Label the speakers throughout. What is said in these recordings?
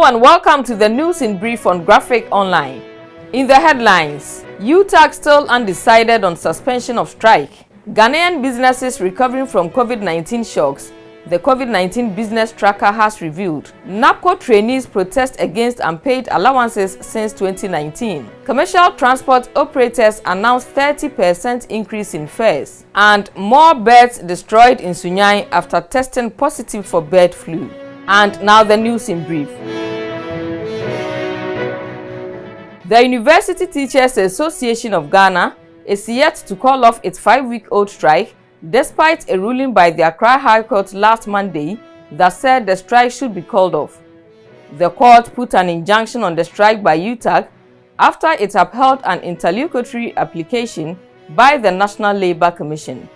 Speaker 1: Hello and welcome to the news in brief on Graphic Online. In the headlines, UTAG still undecided on suspension of strike. Ghanaian businesses recovering from COVID-19 shocks. The COVID-19 business tracker has revealed. NABCO trainees protest against unpaid allowances since 2019. Commercial transport operators announced 30% increase in fares. And more birds destroyed in Sunyani after testing positive for bird flu. And now the news in brief. The University Teachers Association of Ghana is yet to call off its 5-week-old strike despite a ruling by the Accra High Court last Monday that said the strike should be called off. The court put an injunction on the strike by UTAG after it upheld an interlocutory application by the National Labour Commission.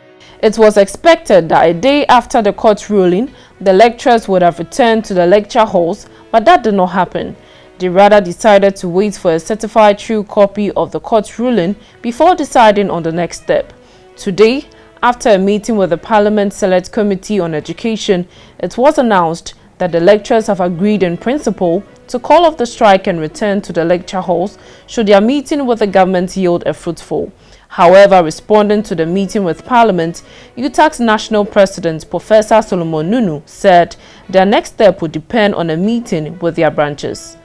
Speaker 2: It was expected that a day after the court ruling, the lecturers would have returned to the lecture halls, but that did not happen. They rather decided to wait for a certified true copy of the court ruling before deciding on the next step. Today, after a meeting with the Parliament Select Committee on Education, it was announced that the lecturers have agreed in principle to call off the strike and return to the lecture halls should their meeting with the government yield a fruitful. However, responding to the meeting with Parliament, UTAG's National President Professor Solomon Nunu said their next step would depend on a meeting with their branches.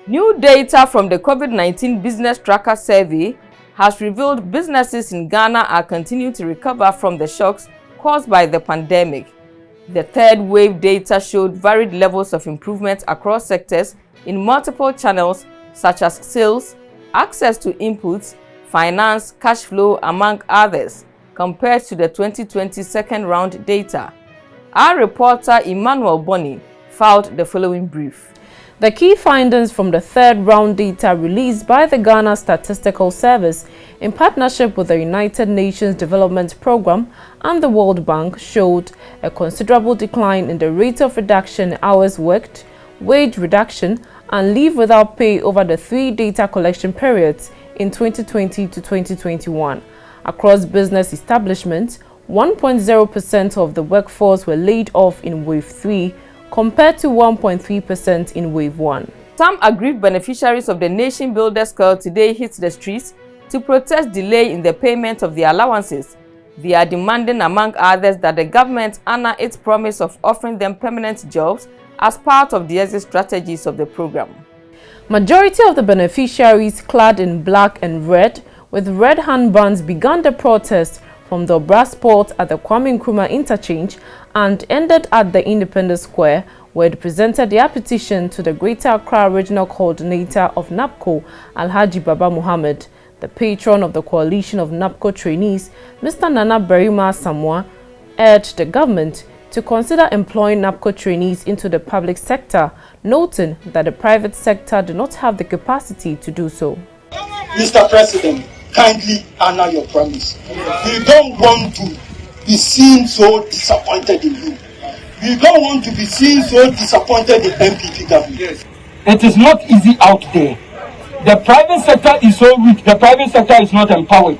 Speaker 1: New data from the COVID-19 Business Tracker Survey has revealed businesses in Ghana are continuing to recover from the shocks caused by the pandemic. The third wave data showed varied levels of improvement across sectors in multiple channels such as sales, access to inputs, finance, cash flow, among others, compared to the 2020 second round data. Our reporter Emmanuel Boni filed the following brief.
Speaker 2: The key findings from the third round data released by the Ghana Statistical Service in partnership with the United Nations Development Programme and the World Bank showed a considerable decline in the rate of reduction in hours worked, wage reduction, and leave without pay over the 3 data collection periods in 2020 to 2021. Across business establishments, 1.0% of the workforce were laid off in Wave 3 compared to 1.3% in Wave 1.
Speaker 1: Some aggrieved beneficiaries of the Nation Builders Call today hit the streets to protest delay in the payment of the allowances. They are demanding, among others, that the government honor its promise of offering them permanent jobs as part of the exit strategies of the program.
Speaker 2: Majority of the beneficiaries, clad in black and red, with red handbands, began the protest from the brass port at the Kwame Nkrumah interchange and ended at the Independence Square, where they presented their petition to the Greater Accra Regional Coordinator of NABCO, Alhaji Baba Muhammad. The patron of the coalition of NABCO trainees, Mr. Nana Berima Samoa, urged the government to consider employing NABCO trainees into the public sector, noting that the private sector do not have the capacity to do so.
Speaker 3: Mr. President, kindly honor your promise. We don't want to be seen so disappointed in you. We don't want to be seen so disappointed in MPP government. Yes.
Speaker 4: It is not easy out there. The private sector is so weak, the private sector is not empowered.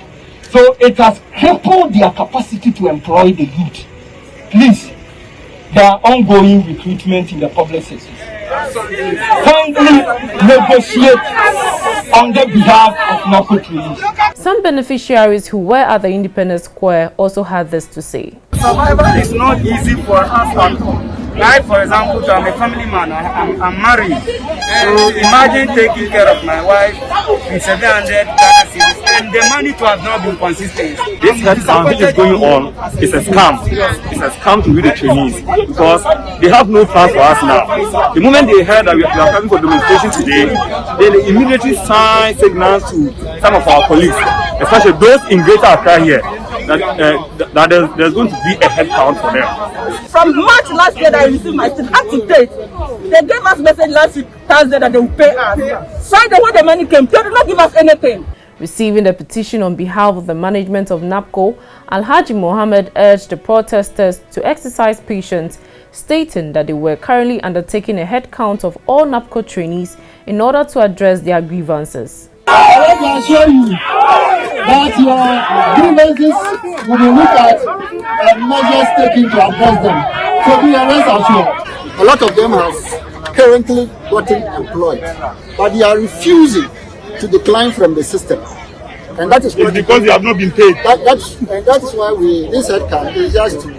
Speaker 4: So it has crippled their capacity to employ the youth. Please, there are ongoing recruitment in the public sector. Kindly negotiate on the behalf of NABCO trainees.
Speaker 2: Some beneficiaries who were at the Independence Square also had this to say.
Speaker 5: Survival is not easy for us at home. Like, for example, I'm a family man, I'm married. So imagine taking care of my wife in 700 Ghana cedis, and the money to have not been consistent.
Speaker 6: This headcount which is going on is a scam. It's a scam to the trainees because they have no plan for us now. The moment they heard that we are coming for demonstration today, they immediately sign signals to some of our colleagues, especially those in Greater Accra here, that there's going to be a headcount for them.
Speaker 7: From March last year that I received my still up to date. They gave us message last week, Thursday, that they will pay us. Friday when the money came, they did not give us anything.
Speaker 2: Receiving the petition on behalf of the management of NABCO, Alhaji Mohammed urged the protesters to exercise patience, stating that they were currently undertaking a head count of all NABCO trainees in order to address their grievances.
Speaker 3: I want to assure you that your grievances will be looked at and measures taken to address them. So be rest assured. A lot of them have
Speaker 8: currently gotten employed, but they are refusing to decline from the system. And that is what
Speaker 6: because they have not been paid.
Speaker 8: That is why this headcount is just to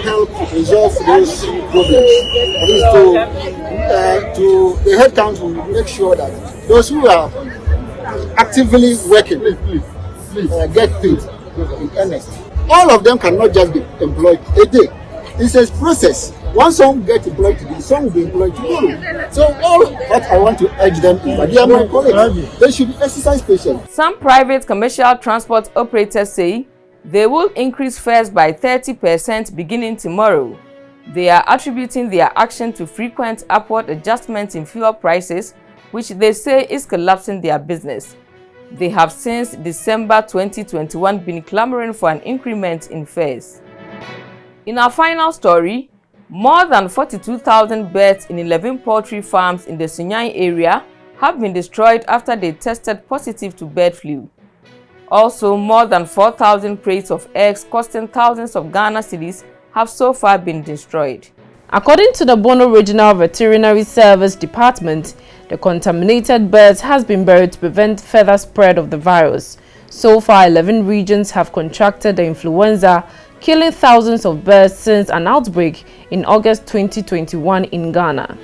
Speaker 8: help resolve those problems. The headcount will make sure that those who are actively working get paid in earnest. All of them cannot just be employed a day. It's a process. Once some get employed today, some will be employed tomorrow. So all what I want to urge them is that they are my colleagues. They should exercise patience.
Speaker 1: Some private commercial transport operators say they will increase fares by 30% beginning tomorrow. They are attributing their action to frequent upward adjustments in fuel prices, which they say is collapsing their business. They have since December 2021 been clamoring for an increment in fares. In our final story, more than 42,000 birds in 11 poultry farms in the Sunyani area have been destroyed after they tested positive to bird flu. Also, more than 4,000 crates of eggs costing thousands of Ghana cedis have so far been destroyed.
Speaker 2: According to the Bono Regional Veterinary Service Department, the contaminated birds has been buried to prevent further spread of the virus. So far, 11 regions have contracted the influenza, killing thousands of birds since an outbreak in August 2021 in Ghana.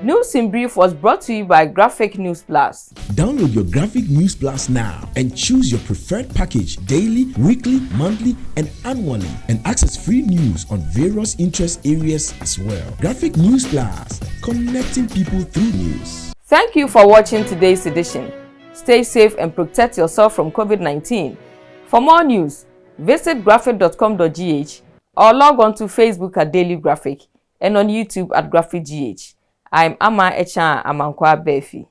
Speaker 1: News in Brief was brought to you by Graphic News Plus.
Speaker 9: Download your Graphic News Plus now and choose your preferred package daily, weekly, monthly, and annually, and access free news on various interest areas as well. Graphic News Plus, connecting people through news.
Speaker 1: Thank you for watching today's edition. Stay safe and protect yourself from COVID-19. For more news, visit graphic.com.gh or log on to Facebook at Daily Graphic and on YouTube at GraphicGH. I'm Ama Echa Amankwa Befi.